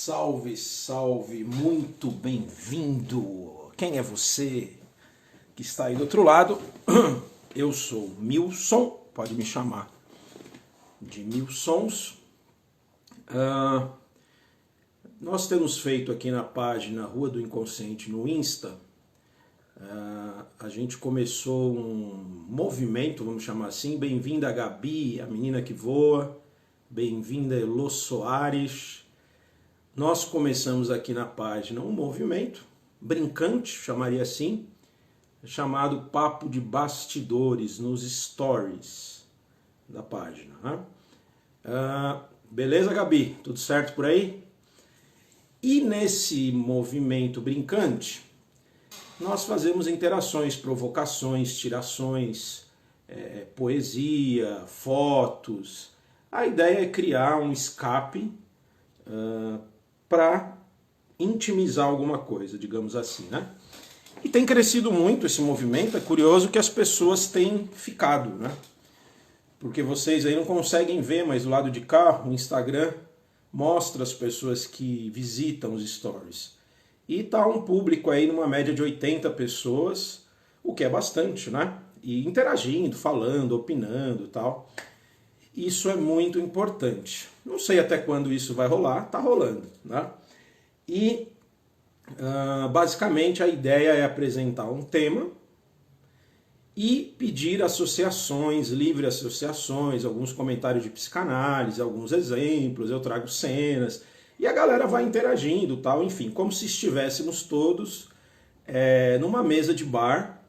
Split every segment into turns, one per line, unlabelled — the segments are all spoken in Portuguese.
Salve, salve, muito bem-vindo! Quem é você que está aí do outro lado? Eu sou Milson, pode me chamar de Milsons. Nós temos feito aqui na página Rua do Inconsciente no Insta, a gente começou um movimento, vamos chamar assim. Bem-vinda a Gabi, a menina que voa, bem-vinda Elô Soares. Nós começamos aqui na página um movimento brincante, chamaria assim, chamado Papo de Bastidores nos stories da página, né? Beleza, Gabi? Tudo certo por aí? E nesse movimento brincante, nós fazemos interações, provocações, tirações, poesia, fotos. A ideia é criar um escape para intimizar alguma coisa, digamos assim, né? E tem crescido muito esse movimento. É curioso que as pessoas têm ficado, né? Porque vocês aí não conseguem ver, mas do lado de cá, o Instagram mostra as pessoas que visitam os stories. E tá um público aí numa média de 80 pessoas, o que é bastante, né? E interagindo, falando, opinando e tal. Isso é muito importante. Não sei até quando isso vai rolar, tá rolando, né? E basicamente a ideia é apresentar um tema e pedir associações, livre associações, alguns comentários de psicanálise, alguns exemplos, eu trago cenas, e a galera vai interagindo, tal, enfim, como se estivéssemos todos numa mesa de bar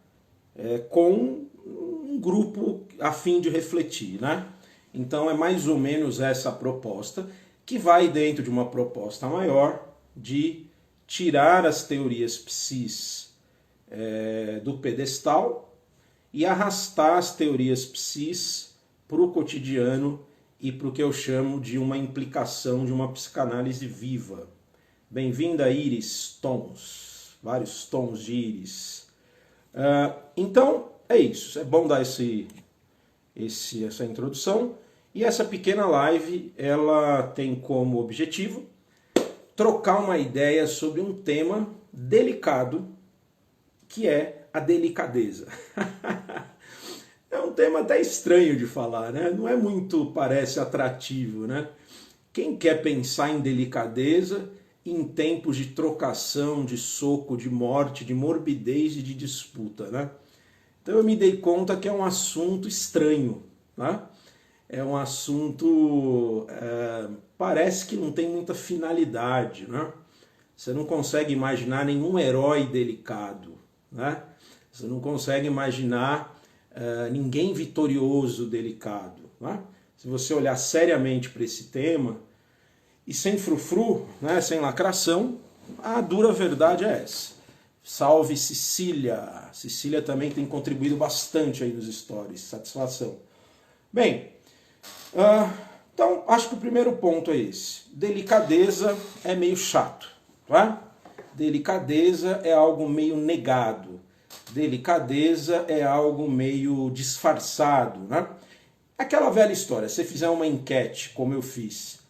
com um grupo a fim de refletir, né? Então é mais ou menos essa proposta, que vai dentro de uma proposta maior de tirar as teorias psis do pedestal e arrastar as teorias psis para o cotidiano e para o que eu chamo de uma implicação de uma psicanálise viva. Bem-vinda, Iris Tons, vários tons de Iris. Então é isso, é bom dar essa introdução. E essa pequena live, ela tem como objetivo trocar uma ideia sobre um tema delicado, que é a delicadeza. É um tema até estranho de falar, né? Não é muito, parece, atrativo, né? Quem quer pensar em delicadeza em tempos de trocação, de soco, de morte, de morbidez e de disputa, né? Então eu me dei conta que é um assunto estranho, né? É um assunto, parece que não tem muita finalidade, né? Você não consegue imaginar nenhum herói delicado, né? Você não consegue imaginar ninguém vitorioso delicado, né? Se você olhar seriamente para esse tema, e sem frufru, né, sem lacração, a dura verdade é essa. Salve Cecília! Cecília também tem contribuído bastante aí nos stories, satisfação. Bem, então acho que o primeiro ponto é esse. Delicadeza é meio chato, tá? Delicadeza é algo meio negado. Delicadeza é algo meio disfarçado, né? Aquela velha história, se você fizer uma enquete, como eu fiz,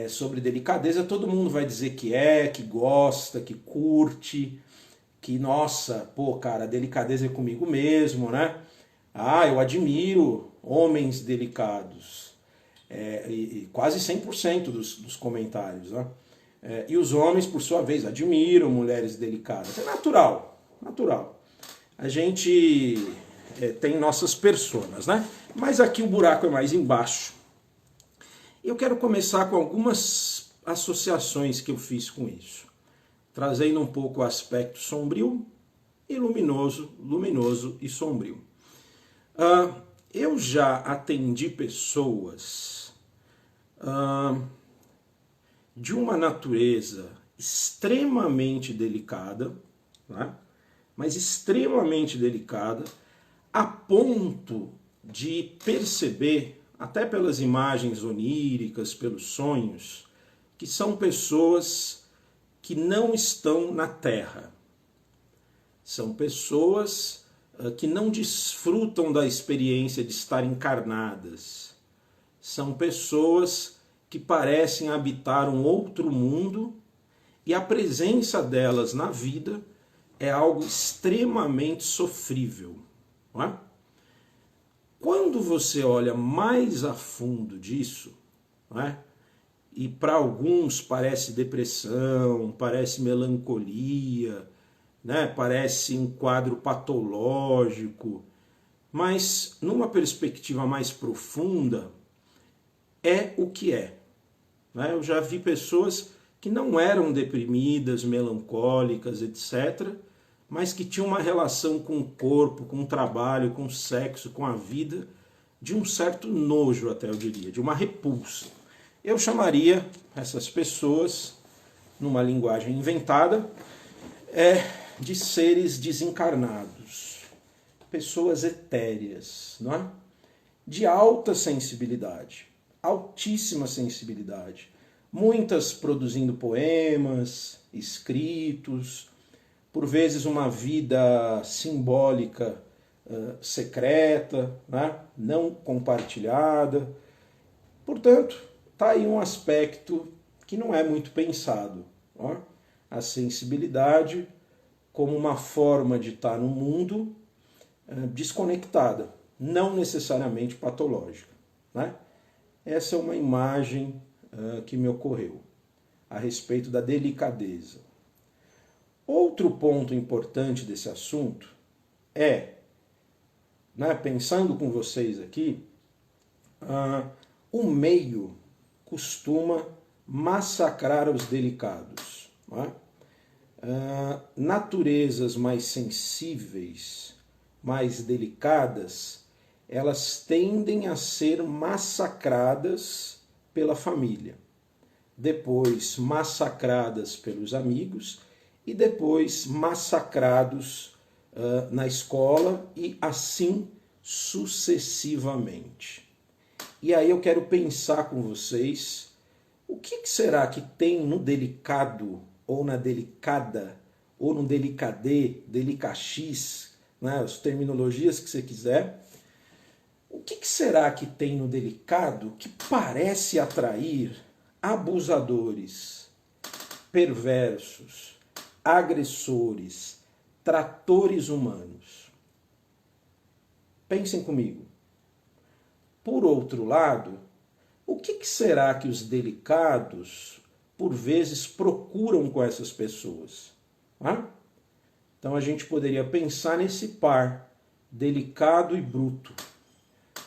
sobre delicadeza, todo mundo vai dizer que gosta, que curte, que, nossa, pô, cara, delicadeza é comigo mesmo, né? Ah, eu admiro homens delicados. E quase 100% dos comentários, né? E os homens, por sua vez, admiram mulheres delicadas. É natural, natural. A gente tem nossas personas, né? Mas aqui o buraco é mais embaixo. Eu quero começar com algumas associações que eu fiz com isso, trazendo um pouco o aspecto sombrio e luminoso, luminoso e sombrio. Eu já atendi pessoas de uma natureza extremamente delicada, né? Mas extremamente delicada, a ponto de perceber, até pelas imagens oníricas, pelos sonhos, que são pessoas que não estão na Terra. São pessoas que não desfrutam da experiência de estar encarnadas. São pessoas que parecem habitar um outro mundo e a presença delas na vida é algo extremamente sofrível. Não é? Quando você olha mais a fundo disso, não é? E para alguns parece depressão, parece melancolia, né? Parece um quadro patológico, mas numa perspectiva mais profunda, é o que é. Né? Eu já vi pessoas que não eram deprimidas, melancólicas, etc., mas que tinham uma relação com o corpo, com o trabalho, com o sexo, com a vida, de um certo nojo até, eu diria, de uma repulsa. Eu chamaria essas pessoas, numa linguagem inventada, de seres desencarnados, pessoas etéreas, não é? De alta sensibilidade, altíssima sensibilidade, muitas produzindo poemas, escritos, por vezes uma vida simbólica secreta, né? Não compartilhada. Portanto, está aí um aspecto que não é muito pensado. Ó? A sensibilidade como uma forma de estar no mundo desconectada, não necessariamente patológica. Né? Essa é uma imagem que me ocorreu a respeito da delicadeza. Outro ponto importante desse assunto é, né, pensando com vocês aqui, o meio costuma massacrar os delicados. Não é? Naturezas mais sensíveis, mais delicadas, elas tendem a ser massacradas pela família, depois massacradas pelos amigos e depois massacrados na escola e assim sucessivamente. E aí eu quero pensar com vocês o que será que tem no delicado, ou na delicada, ou no delicadê, delicaxis, né, as terminologias que você quiser. O que será que tem no delicado que parece atrair abusadores, perversos, agressores, tratores humanos? Pensem comigo. Por outro lado, o que será que os delicados, por vezes, procuram com essas pessoas? Então a gente poderia pensar nesse par, delicado e bruto.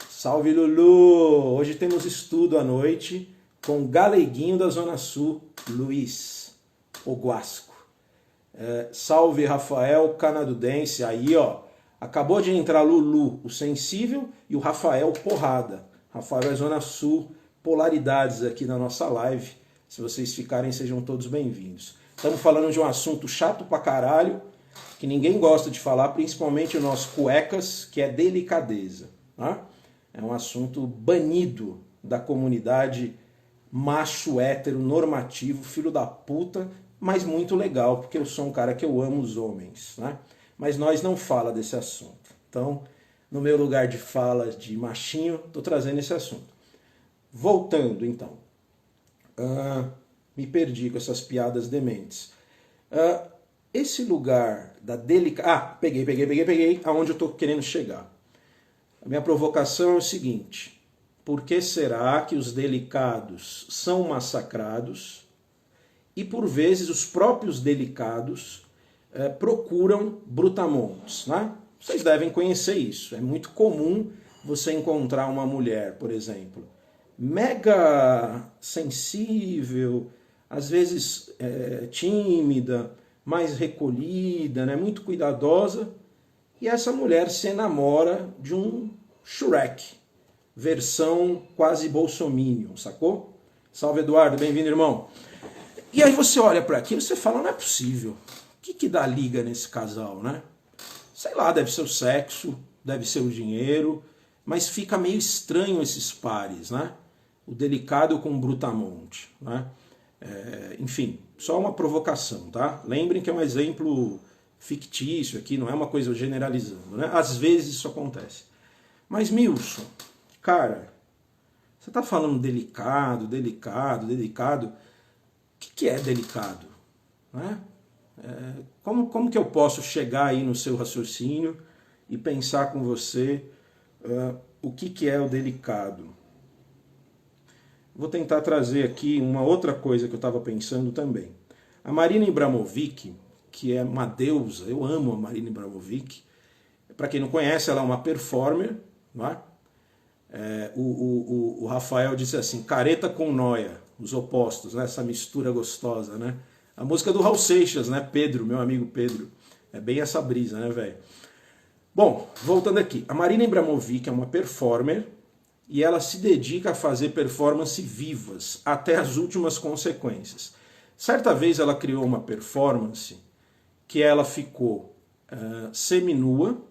Salve, Lulu! Hoje temos estudo à noite com o galeguinho da Zona Sul, Luiz Oguasco. Salve, Rafael Canadudense. Aí, ó, acabou de entrar Lulu, o sensível, e o Rafael, porrada. Rafael é Zona Sul, polaridades aqui na nossa live. Se vocês ficarem, sejam todos bem-vindos. Estamos falando de um assunto chato pra caralho, que ninguém gosta de falar, principalmente o nosso cuecas, que é delicadeza. Tá? É um assunto banido da comunidade macho hétero normativo, filho da puta, mas muito legal, porque eu sou um cara que eu amo os homens. Né? Mas nós não fala desse assunto. Então, no meu lugar de fala de machinho, estou trazendo esse assunto. Voltando, então. Me perdi com essas piadas dementes. Esse lugar da delicadeza... peguei aonde eu estou querendo chegar. A minha provocação é o seguinte: por que será que os delicados são massacrados e, por vezes, os próprios delicados procuram brutamontes? Né? Vocês devem conhecer isso. É muito comum você encontrar uma mulher, por exemplo, mega sensível, às vezes tímida, mais recolhida, né, muito cuidadosa, e essa mulher se enamora de um Shrek, versão quase bolsominion, sacou? Salve, Eduardo, bem-vindo, irmão. E aí você olha para aquilo e você fala, não é possível. O que dá liga nesse casal, né? Sei lá, deve ser o sexo, deve ser o dinheiro, mas fica meio estranho esses pares, né? O delicado com o brutamonte, né? Enfim, só uma provocação, tá? Lembrem que é um exemplo fictício aqui, não é uma coisa generalizando, né? Às vezes isso acontece. Mas, Milson, cara, Você está falando delicado, delicado, delicado. O que é delicado? Né? Como que eu posso chegar aí no seu raciocínio e pensar com você o que é o delicado? Vou tentar trazer aqui uma outra coisa que eu estava pensando também. A Marina Abramovic, que é uma deusa, eu amo a Marina Abramovic. Para quem não conhece, ela é uma performer. Não é? O Rafael disse assim, careta com noia, os opostos, né? Essa mistura gostosa, né? A música do Raul Seixas, né? Pedro, meu amigo Pedro. É bem essa brisa, né, velho? Bom, voltando aqui. A Marina Abramovic é uma performer e ela se dedica a fazer performance vivas, até as últimas consequências. Certa vez ela criou uma performance que ela ficou seminua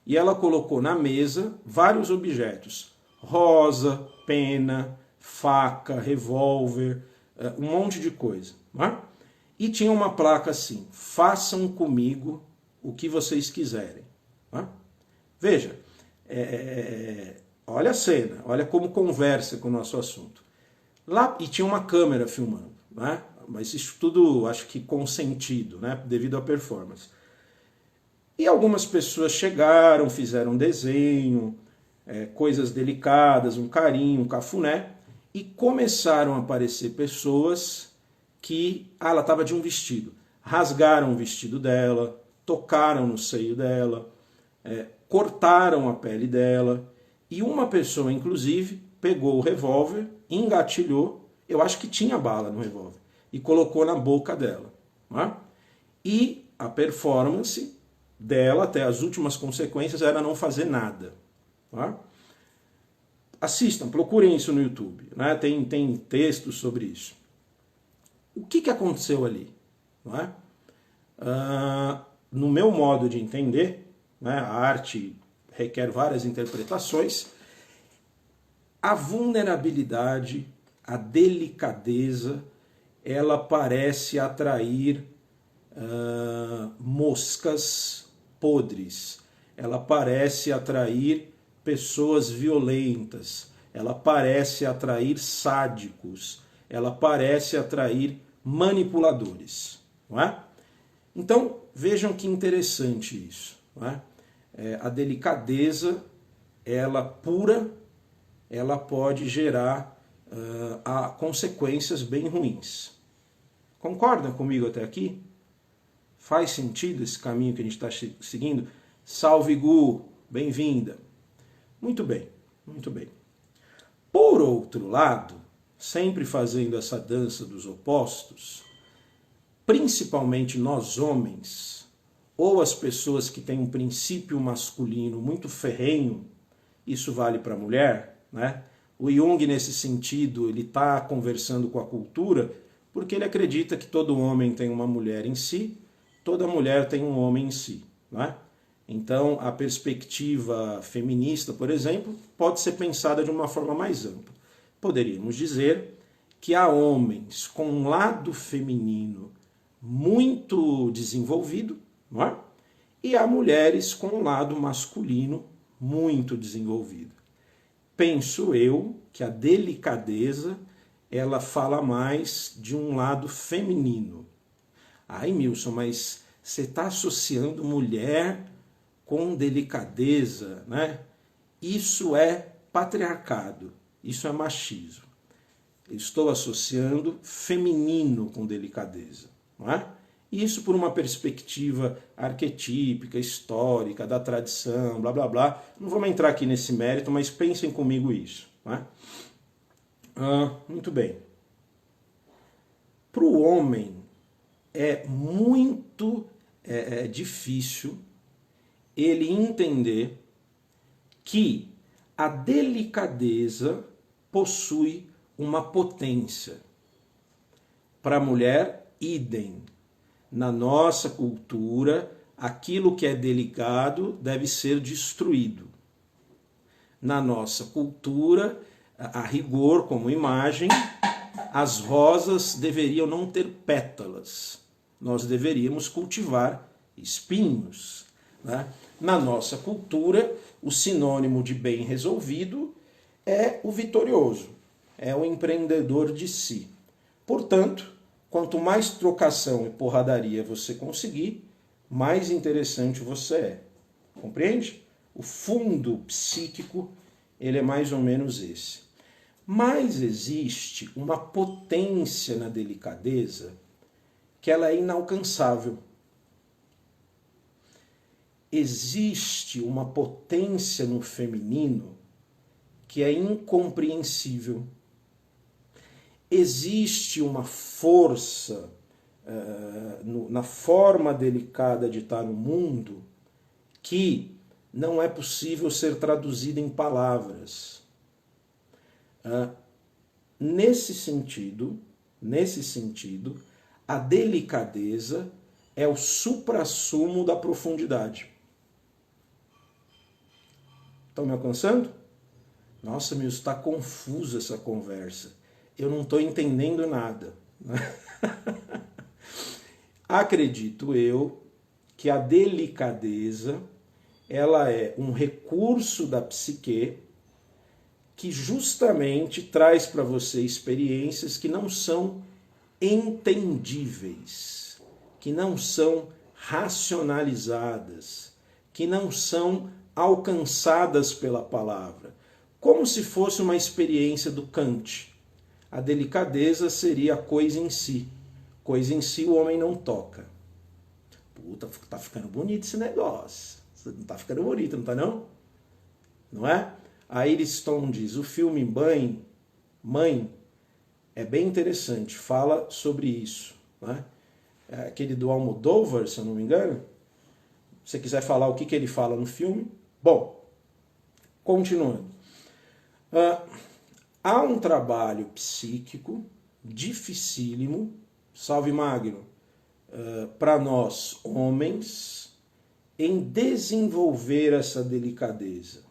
e ela colocou na mesa vários objetos. Rosa, pena, faca, revólver, um monte de coisa. Não é? E tinha uma placa assim, façam comigo o que vocês quiserem. Não é? Veja, olha a cena, olha como conversa com o nosso assunto. Lá, e tinha uma câmera filmando, né? Mas isso tudo acho que consentido, né? Devido à performance. E algumas pessoas chegaram, fizeram desenho, coisas delicadas, um carinho, um cafuné, e começaram a aparecer pessoas que, ela estava de um vestido, rasgaram o vestido dela, tocaram no seio dela, cortaram a pele dela, e uma pessoa, inclusive, pegou o revólver, engatilhou, eu acho que tinha bala no revólver, e colocou na boca dela. Né? E a performance dela, até as últimas consequências, era não fazer nada. Tá? Assistam, procurem isso no YouTube. Né? Tem textos sobre isso. O que aconteceu ali? Não é? No meu modo de entender, né, a arte requer várias interpretações, a vulnerabilidade, a delicadeza, ela parece atrair moscas podres, ela parece atrair pessoas violentas, ela parece atrair sádicos, ela parece atrair manipuladores. Não é? Então, vejam que interessante isso. Não é? A delicadeza, ela pura, ela pode gerar consequências bem ruins. Concordam comigo até aqui? Faz sentido esse caminho que a gente está seguindo? Salve, Gu! Bem-vinda! Muito bem, muito bem. Por outro lado, sempre fazendo essa dança dos opostos, principalmente nós homens, ou as pessoas que têm um princípio masculino muito ferrenho, isso vale para a mulher, né? O Jung, nesse sentido, ele está conversando com a cultura porque ele acredita que todo homem tem uma mulher em si, toda mulher tem um homem em si. Né? Então, a perspectiva feminista, por exemplo, pode ser pensada de uma forma mais ampla. Poderíamos dizer que há homens com um lado feminino muito desenvolvido, não é? E há mulheres com um lado masculino muito desenvolvido. Penso eu que a delicadeza, ela fala mais de um lado feminino. Ai, Milson, mas você está associando mulher com delicadeza, né? Isso é patriarcado, isso é machismo. Eu estou associando feminino com delicadeza, não é? Isso por uma perspectiva arquetípica, histórica, da tradição, blá blá blá. Não vamos entrar aqui nesse mérito, mas pensem comigo isso. Né? Muito bem. Para o homem é muito difícil ele entender que a delicadeza possui uma potência. Para a mulher, idem. Na nossa cultura, aquilo que é delicado deve ser destruído. Na nossa cultura, a rigor, como imagem, as rosas deveriam não ter pétalas. Nós deveríamos cultivar espinhos. Né? Na nossa cultura, o sinônimo de bem resolvido é o vitorioso, é o empreendedor de si. Portanto, quanto mais trocação e porradaria você conseguir, mais interessante você é. Compreende? O fundo psíquico, ele é mais ou menos esse. Mas existe uma potência na delicadeza que ela é inalcançável. Existe uma potência no feminino que é incompreensível. Existe uma força na forma delicada de estar no mundo que não é possível ser traduzida em palavras. Nesse sentido, a delicadeza é o suprassumo da profundidade. Estão me alcançando? Nossa, meu, está confusa essa conversa. Eu não estou entendendo nada. Acredito eu que a delicadeza ela é um recurso da psique que justamente traz para você experiências que não são entendíveis, que não são racionalizadas, que não são alcançadas pela palavra, como se fosse uma experiência do Kant. A delicadeza seria a coisa em si. Coisa em si o homem não toca. Puta, tá ficando bonito esse negócio. Não tá ficando bonito, não tá não? Não é? A Iris Stone diz, o filme Mãe é bem interessante, fala sobre isso. Né? É aquele do Almodóvar, se eu não me engano. Se você quiser falar o que ele fala no filme. Bom, continuando. Há um trabalho psíquico dificílimo, salve Magno, para nós homens, em desenvolver essa delicadeza.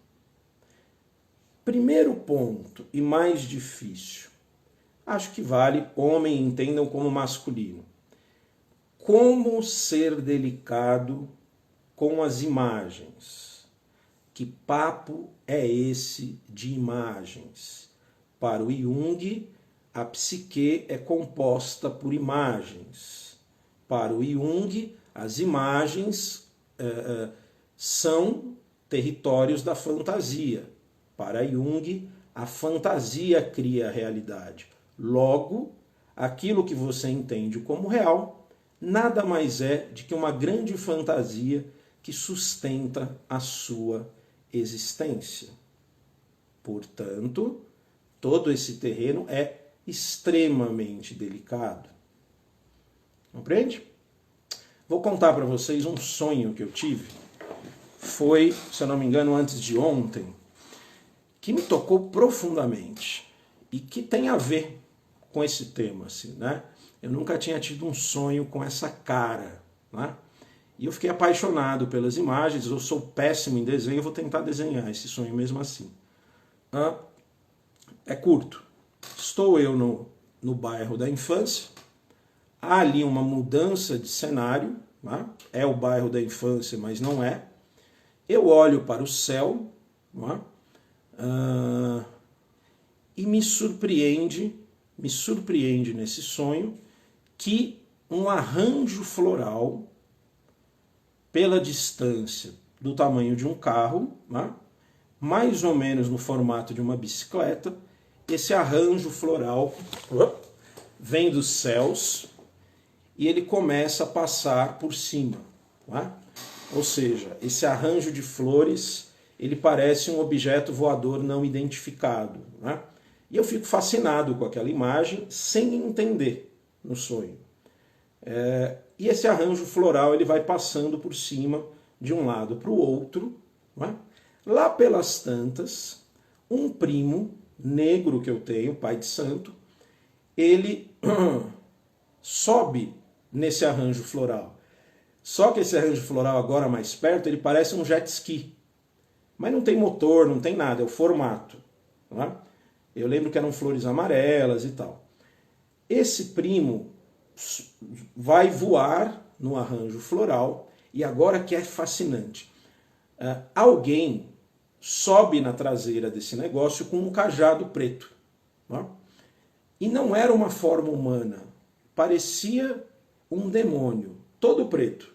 Primeiro ponto, e mais difícil, acho que vale, homem entendam como masculino. Como ser delicado com as imagens? Que papo é esse de imagens? Para o Jung, a psique é composta por imagens. Para o Jung, as imagens são territórios da fantasia. Para Jung, a fantasia cria a realidade. Logo, aquilo que você entende como real nada mais é do que uma grande fantasia que sustenta a sua existência. Portanto, todo esse terreno é extremamente delicado. Compreende? Vou contar para vocês um sonho que eu tive. Foi, se eu não me engano, antes de ontem, que me tocou profundamente e que tem a ver com esse tema, assim, né? Eu nunca tinha tido um sonho com essa cara, né? E eu fiquei apaixonado pelas imagens. Eu sou péssimo em desenho, eu vou tentar desenhar esse sonho mesmo assim. É curto. Estou eu no bairro da infância. Há ali uma mudança de cenário, né? É o bairro da infância, mas não é. Eu olho para o céu, né? E me surpreende nesse sonho que um arranjo floral, pela distância do tamanho de um carro, né? Mais ou menos no formato de uma bicicleta, esse arranjo floral vem dos céus e ele começa a passar por cima. Né? Ou seja, esse arranjo de flores, ele parece um objeto voador não identificado. Né? E eu fico fascinado com aquela imagem, sem entender no sonho. E esse arranjo floral ele vai passando por cima de um lado para o outro. Né? Lá pelas tantas, um primo negro que eu tenho, pai de santo, ele sobe nesse arranjo floral. Só que esse arranjo floral agora mais perto, ele parece um jet ski. Mas não tem motor, não tem nada, é o formato. Né? Eu lembro que eram flores amarelas e tal. Esse primo vai voar no arranjo floral e agora que é fascinante. Alguém sobe na traseira desse negócio com um cajado preto. Né? E não era uma forma humana, parecia um demônio, todo preto,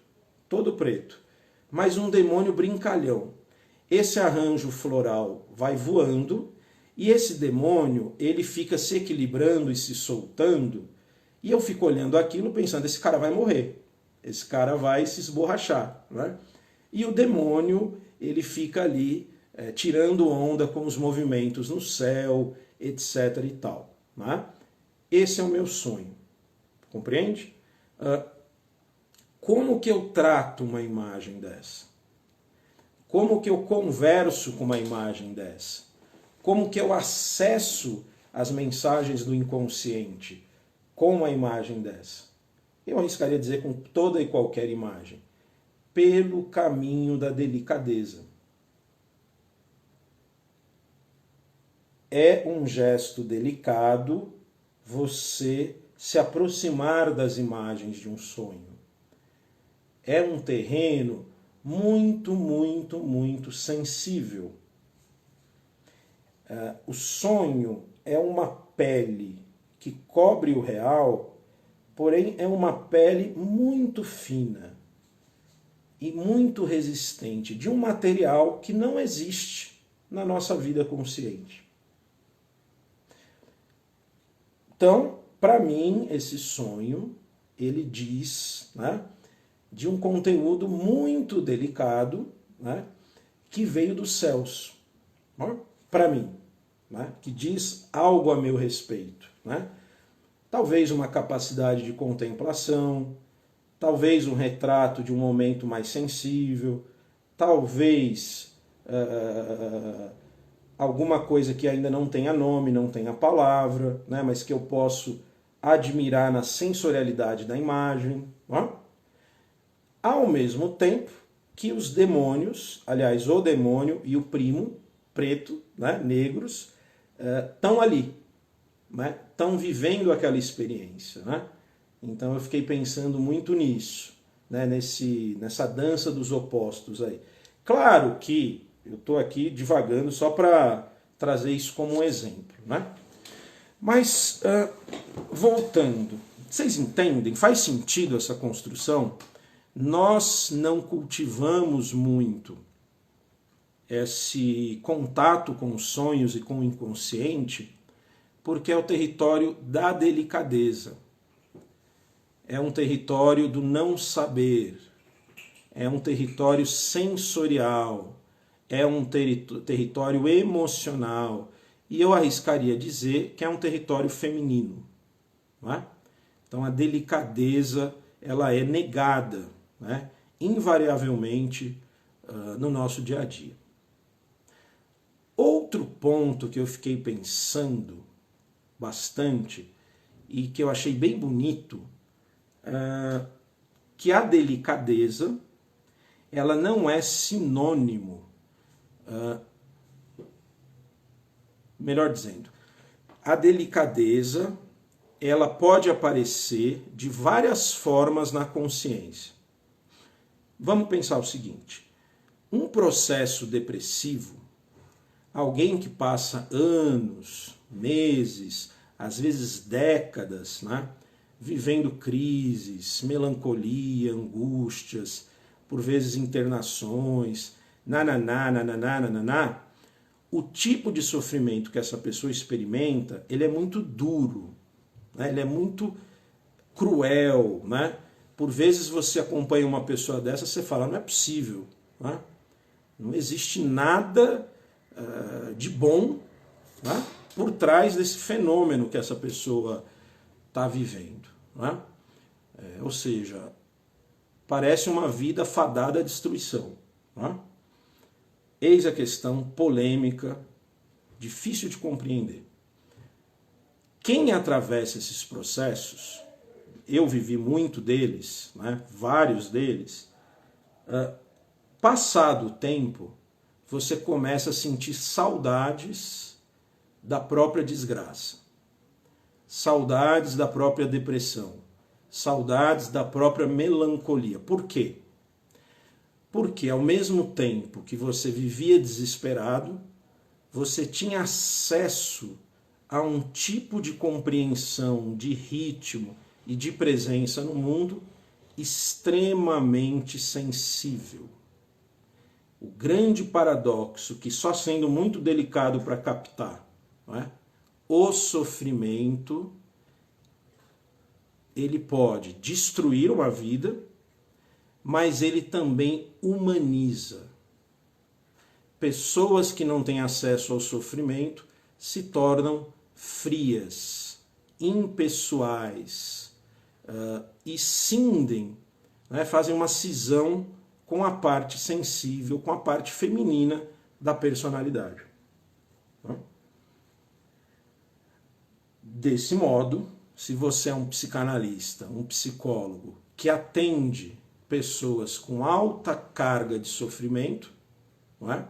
mas um demônio brincalhão. Esse arranjo floral vai voando e esse demônio, ele fica se equilibrando e se soltando, e eu fico olhando aquilo pensando, esse cara vai morrer, esse cara vai se esborrachar. Né? E o demônio, ele fica ali tirando onda com os movimentos no céu, etc. e tal. Né? Esse é o meu sonho. Compreende? Como que eu trato uma imagem dessa? Como que eu converso com uma imagem dessa? Como que eu acesso as mensagens do inconsciente com uma imagem dessa? Eu arriscaria dizer com toda e qualquer imagem. Pelo caminho da delicadeza. É um gesto delicado você se aproximar das imagens de um sonho. É um terreno muito, muito, muito sensível. O sonho é uma pele que cobre o real, porém é uma pele muito fina e muito resistente, de um material que não existe na nossa vida consciente. Então, para mim, esse sonho, ele diz, né, de um conteúdo muito delicado, né, que veio dos céus, para mim, né, que diz algo a meu respeito. Né? Talvez uma capacidade de contemplação, talvez um retrato de um momento mais sensível, talvez alguma coisa que ainda não tenha nome, não tenha palavra, né, mas que eu posso admirar na sensorialidade da imagem. Né? Ao mesmo tempo que os demônios, aliás, o demônio e o primo, preto, né, negros, estão ali, né, estão vivendo aquela experiência. Né? Então eu fiquei pensando muito nisso, né, nessa dança dos opostos aí. Claro que eu estou aqui divagando só para trazer isso como um exemplo. Né? Mas, voltando, vocês entendem? Faz sentido essa construção? Nós não cultivamos muito esse contato com os sonhos e com o inconsciente porque é o território da delicadeza. É um território do não saber. É um território sensorial. É um território emocional. E eu arriscaria dizer que é um território feminino. Não é? Então a delicadeza ela é negada, né, invariavelmente no nosso dia a dia. Outro ponto que eu fiquei pensando bastante e que eu achei bem bonito, que a delicadeza ela não é sinônimo, melhor dizendo, a delicadeza ela pode aparecer de várias formas na consciência. Vamos pensar o seguinte, um processo depressivo, alguém que passa anos, meses, às vezes décadas, né, vivendo crises, melancolia, angústias, por vezes internações, o tipo de sofrimento que essa pessoa experimenta, ele é muito duro, né, ele é muito cruel, né? Por vezes você acompanha uma pessoa dessa, você fala, não é possível, né? Não existe nada de bom, né, por trás desse fenômeno que essa pessoa está vivendo. Né? Ou seja, parece uma vida fadada à destruição. Né? Eis a questão polêmica, difícil de compreender. Quem atravessa esses processos, eu vivi muito deles, né, vários deles, passado o tempo, você começa a sentir saudades da própria desgraça, saudades da própria depressão, saudades da própria melancolia. Por quê? Porque ao mesmo tempo que você vivia desesperado, você tinha acesso a um tipo de compreensão, de ritmo e de presença no mundo extremamente sensível. O grande paradoxo, que só sendo muito delicado para captar, não é? O sofrimento, ele pode destruir uma vida, mas ele também humaniza. Pessoas que não têm acesso ao sofrimento se tornam frias, impessoais e cindem, né, fazem uma cisão com a parte sensível, com a parte feminina da personalidade. Desse modo, se você é um psicanalista, um psicólogo que atende pessoas com alta carga de sofrimento, não é?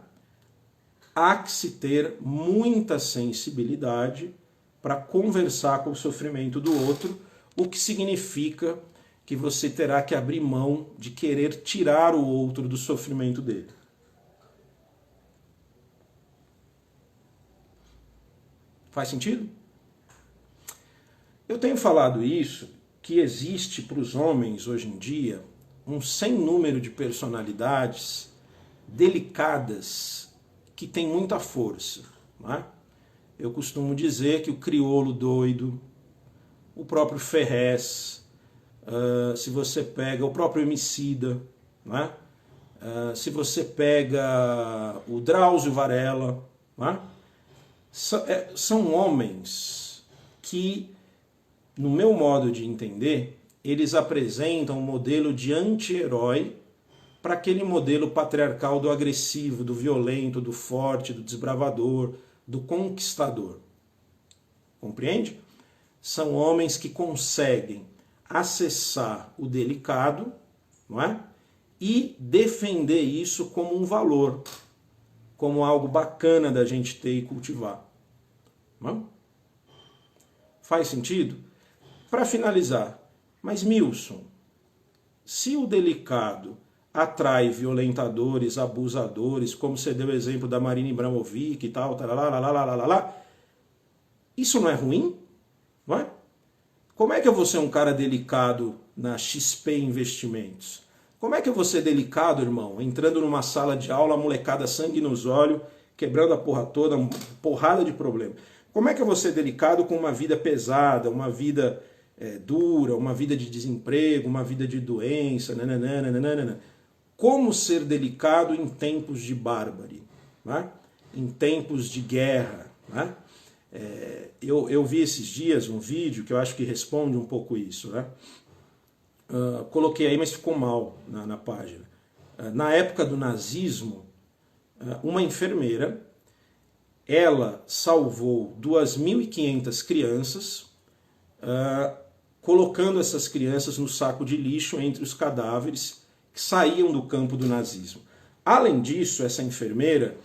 Há que se ter muita sensibilidade para conversar com o sofrimento do outro, o que significa que você terá que abrir mão de querer tirar o outro do sofrimento dele. Faz sentido? Eu tenho falado isso, que existe para os homens hoje em dia um sem número de personalidades delicadas que têm muita força. Não é? Eu costumo dizer que o crioulo doido, o próprio Ferrez, se você pega o próprio Emicida, não é? Se você pega o Drauzio Varela, não é? São homens que, no meu modo de entender, eles apresentam um modelo de anti-herói para aquele modelo patriarcal do agressivo, do violento, do forte, do desbravador, do conquistador. Compreende? São homens que conseguem acessar o delicado, não é? E defender isso como um valor, como algo bacana da gente ter e cultivar. Não? Faz sentido? Para finalizar, mas Milson, se o delicado atrai violentadores, abusadores, como você deu o exemplo da Marina Abramovic e tal, isso não é ruim? Não é? Como é que eu vou ser um cara delicado na XP Investimentos? Como é que eu vou ser delicado, irmão, entrando numa sala de aula, molecada sangue nos olhos, quebrando a porra toda, uma porrada de problema? Como é que eu vou ser delicado com uma vida pesada, uma vida dura, uma vida de desemprego, uma vida de doença, nananana? Como ser delicado em tempos de bárbaro, né? Em tempos de guerra, né? Eu vi esses dias um vídeo que eu acho que responde um pouco isso, né? Coloquei aí, mas ficou mal na página. Na época do nazismo, uma enfermeira, ela salvou 2.500 crianças, colocando essas crianças no saco de lixo entre os cadáveres que saíam do campo do nazismo. Além disso, essa enfermeira,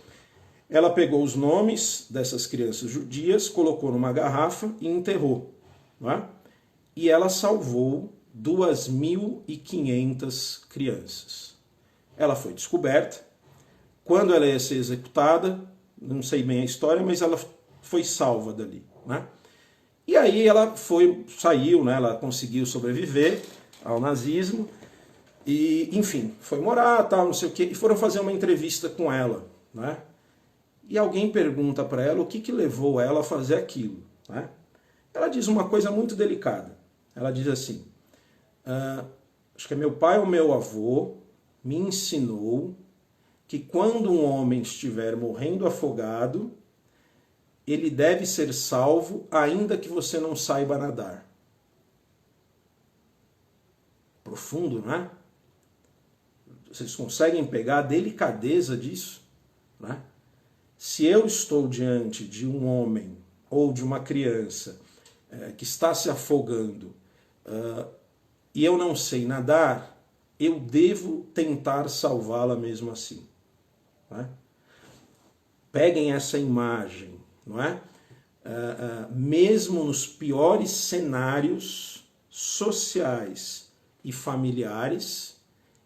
ela pegou os nomes dessas crianças judias, colocou numa garrafa e enterrou. Não é? E ela salvou 2.500 crianças. Ela foi descoberta. Quando ela ia ser executada, não sei bem a história, mas ela foi salva dali. Né? E aí ela saiu, né? Ela conseguiu sobreviver ao nazismo. E, enfim, foi morar, tal, não sei o quê, e foram fazer uma entrevista com ela, né? E alguém pergunta para ela o que levou ela a fazer aquilo, né? Ela diz uma coisa muito delicada. Ela diz assim, acho que é meu pai ou meu avô me ensinou que quando um homem estiver morrendo afogado, ele deve ser salvo ainda que você não saiba nadar. Profundo, não é? Vocês conseguem pegar a delicadeza disso? Né? Se eu estou diante de um homem ou de uma criança que está se afogando e eu não sei nadar, eu devo tentar salvá-la mesmo assim. Né? Peguem essa imagem, não é? Mesmo nos piores cenários sociais e familiares,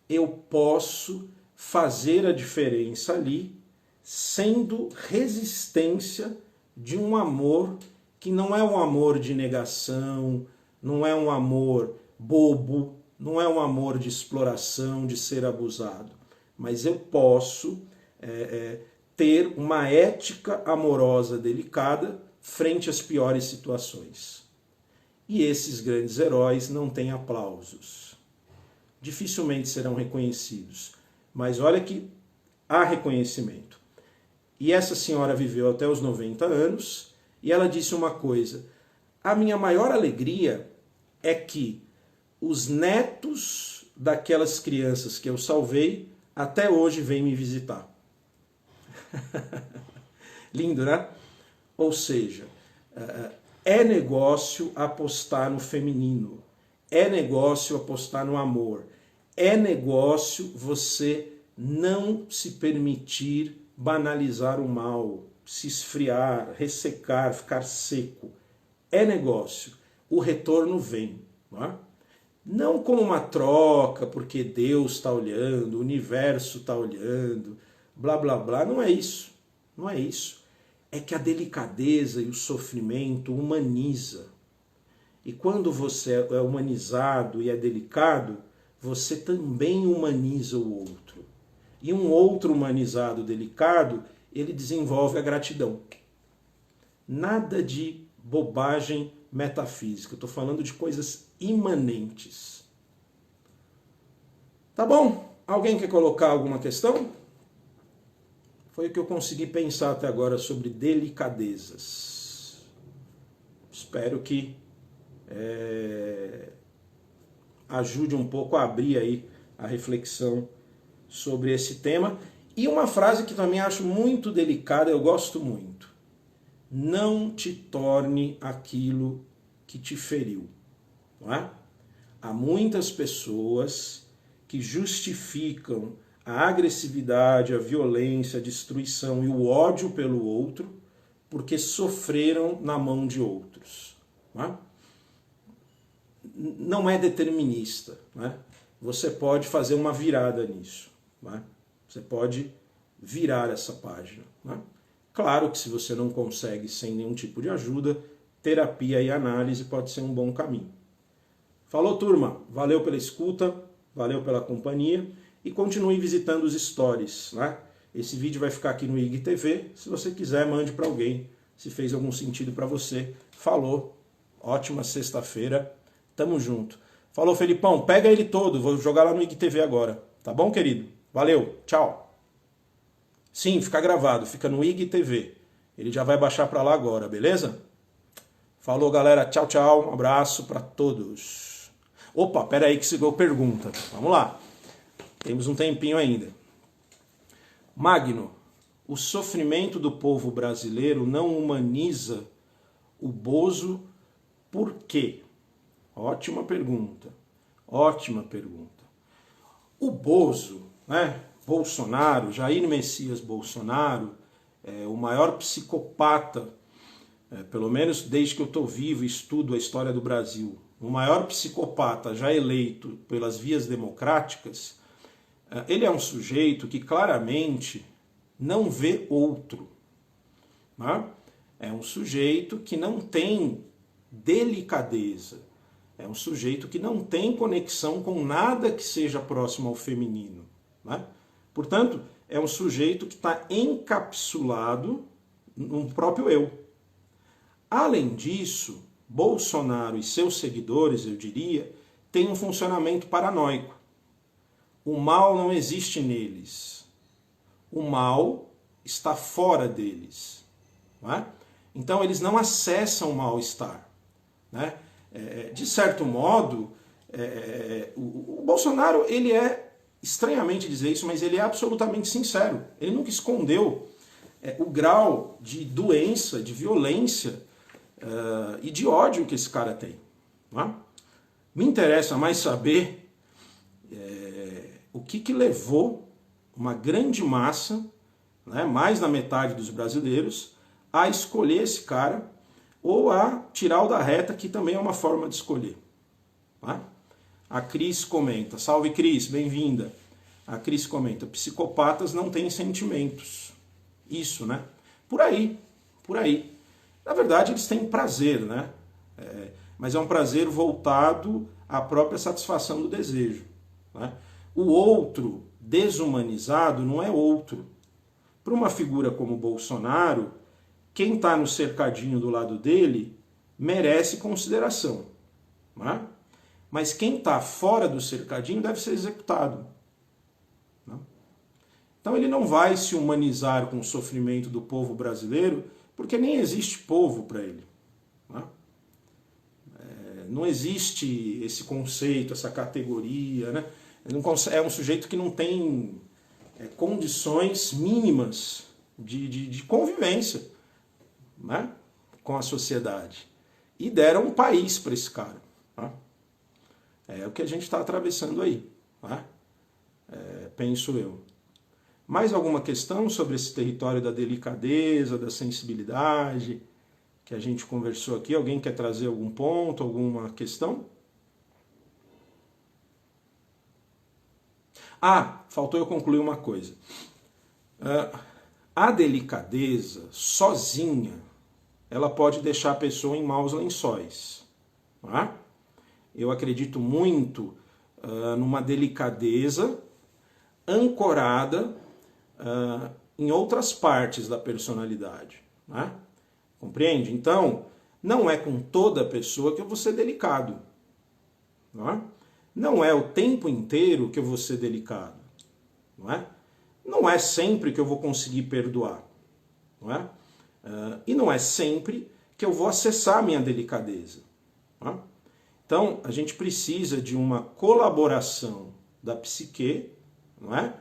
eu posso fazer a diferença ali, sendo resistência de um amor que não é um amor de negação, não é um amor bobo, não é um amor de exploração, de ser abusado. Mas eu posso ter uma ética amorosa delicada frente às piores situações. E esses grandes heróis não têm aplausos. Dificilmente serão reconhecidos. Mas olha que há reconhecimento. E essa senhora viveu até os 90 anos e ela disse uma coisa: a minha maior alegria é que os netos daquelas crianças que eu salvei até hoje vêm me visitar. Lindo, né? Ou seja, é negócio apostar no feminino, é negócio apostar no amor, é negócio você não se permitir banalizar o mal, se esfriar, ressecar, ficar seco. É negócio. O retorno vem. Não é? Não como uma troca, porque Deus está olhando, o universo está olhando, blá blá blá. Não é isso. Não é isso. É que a delicadeza e o sofrimento humaniza. E quando você é humanizado e é delicado, você também humaniza o outro. E um outro humanizado delicado, ele desenvolve a gratidão. Nada de bobagem metafísica. Eu estou falando de coisas imanentes. Tá bom? Alguém quer colocar alguma questão? Foi o que eu consegui pensar até agora sobre delicadezas. Espero que ajude um pouco a abrir aí a reflexão sobre esse tema. E uma frase que também acho muito delicada, eu gosto muito. Não te torne aquilo que te feriu. Não é? Há muitas pessoas que justificam a agressividade, a violência, a destruição e o ódio pelo outro porque sofreram na mão de outros. Não é determinista. Não é? Você pode fazer uma virada nisso. Não é? Você pode virar essa página. Não é? Claro que se você não consegue sem nenhum tipo de ajuda, terapia e análise pode ser um bom caminho. Falou, turma. Valeu pela escuta, valeu pela companhia e continue visitando os stories. Né? Esse vídeo vai ficar aqui no IGTV. Se você quiser, mande para alguém, se fez algum sentido para você. Falou. Ótima sexta-feira. Tamo junto. Falou, Felipão. Pega ele todo. Vou jogar lá no IGTV agora. Tá bom, querido? Valeu. Tchau. Sim, fica gravado. Fica no IGTV. Ele já vai baixar para lá agora, beleza? Falou, galera. Tchau, tchau. Um abraço para todos. Opa, pera aí que chegou pergunta. Vamos lá. Temos um tempinho ainda. Magno, o sofrimento do povo brasileiro não humaniza o Bozo por quê? Ótima pergunta. Ótima pergunta. O Bozo, né? Bolsonaro, Jair Messias Bolsonaro, é o maior psicopata, pelo menos desde que eu estou vivo e estudo a história do Brasil, o maior psicopata já eleito pelas vias democráticas, ele é um sujeito que claramente não vê outro. Né? É um sujeito que não tem delicadeza. É um sujeito que não tem conexão com nada que seja próximo ao feminino. Né? Portanto, é um sujeito que está encapsulado no próprio eu. Além disso, Bolsonaro e seus seguidores, eu diria, têm um funcionamento paranoico. O mal não existe neles. O mal está fora deles. Não é? Então, eles não acessam o mal-estar. Né? De certo modo, o Bolsonaro, ele é, estranhamente dizer isso, mas ele é absolutamente sincero. Ele nunca escondeu o grau de doença, de violência e de ódio que esse cara tem. Não é? Me interessa mais saber o que levou uma grande massa, né, mais da metade dos brasileiros, a escolher esse cara ou a tirar o da reta, que também é uma forma de escolher. Tá? A Cris comenta. Salve, Cris, bem-vinda. A Cris comenta, psicopatas não têm sentimentos. Isso, né? Por aí, por aí. Na verdade, eles têm prazer, né? Mas é um prazer voltado à própria satisfação do desejo, né? O outro desumanizado não é outro. Para uma figura como Bolsonaro, quem está no cercadinho do lado dele merece consideração, né? Mas quem está fora do cercadinho deve ser executado. Né? Então ele não vai se humanizar com o sofrimento do povo brasileiro, porque nem existe povo para ele. Né? Não existe esse conceito, essa categoria. Né? É um sujeito que não tem condições mínimas de convivência, né? Com a sociedade. E deram um país para esse cara. Né? É o que a gente está atravessando aí. Né? Penso eu. Mais alguma questão sobre esse território da delicadeza, da sensibilidade que a gente conversou aqui? Alguém quer trazer algum ponto, alguma questão? Ah, faltou eu concluir uma coisa. A delicadeza, sozinha, ela pode deixar a pessoa em maus lençóis. Não é? Eu acredito muito numa delicadeza ancorada em outras partes da personalidade. Né? Compreende? Então, não é com toda pessoa que eu vou ser delicado. Não é? Não é o tempo inteiro que eu vou ser delicado. Não é? Não é sempre que eu vou conseguir perdoar. Não é? E não é sempre que eu vou acessar a minha delicadeza. Não é? Então, a gente precisa de uma colaboração da psique, não é?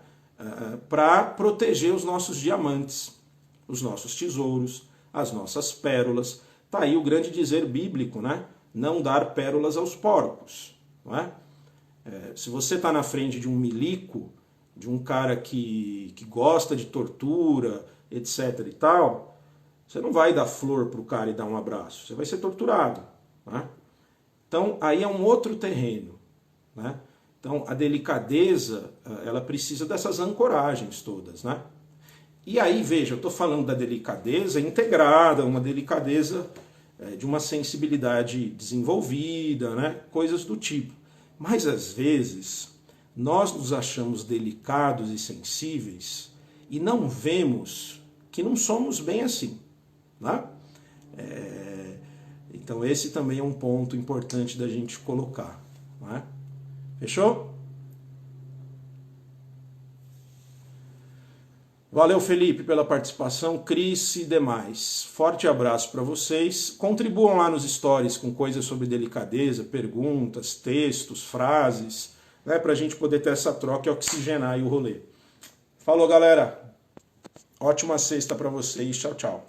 Para proteger os nossos diamantes, os nossos tesouros, as nossas pérolas. Está aí o grande dizer bíblico, né? Não dar pérolas aos porcos. Não é? Se você está na frente de um milico, de um cara que gosta de tortura, etc. e tal, você não vai dar flor para o cara e dar um abraço. Você vai ser torturado. Né? Então, aí é um outro terreno. Né? Então, a delicadeza, ela precisa dessas ancoragens todas. Né? E aí, veja, eu estou falando da delicadeza integrada, uma delicadeza de uma sensibilidade desenvolvida, né? Coisas do tipo. Mas, às vezes, nós nos achamos delicados e sensíveis e não vemos que não somos bem assim. Né? Então, esse também é um ponto importante da gente colocar. Né? Fechou? Valeu, Felipe, pela participação, Cris e demais. Forte abraço para vocês. Contribuam lá nos stories com coisas sobre delicadeza, perguntas, textos, frases, né, para a gente poder ter essa troca e oxigenar aí o rolê. Falou, galera. Ótima sexta para vocês. Tchau, tchau.